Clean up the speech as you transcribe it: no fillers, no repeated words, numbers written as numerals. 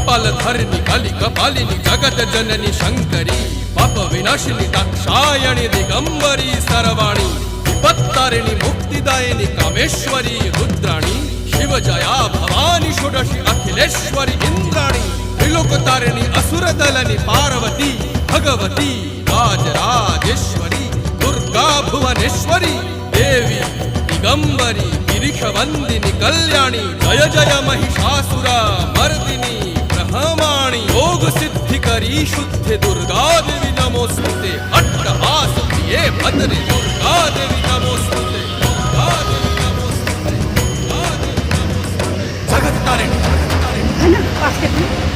कपालधरिणी काली कपालिनी जगत जननी शंकरी पाप विनाशिनी दाक्षायणी दिगंबरी सर्वाणी विपत्तारिणी मुक्तिदायिनी कामेश्वरी रुद्राणी शिवजया भवानी षोडशी अखिलेश्वरी इंद्राणी त्रिलोकतारिणी असुरदलनी पार्वती भगवती राजराजेश्वरी दुर्गा भुवनेश्वरी देवी दिगंबरी गिरीशवंदिनी कल्याणी जय जय महिषासुर मर्दिनी ब्रह्माणी योग सिद्धिकरी शुद्धि दुर्गा देवी नमोस्तुते अट्टहास प्रिये भद्रे दुर्गा देवी नमोस्तुते दुर्गा देवी नमोस्तुते दुर्गा देवी नमोस्तुते जगत तारिणी है ना, पास करती हूँ।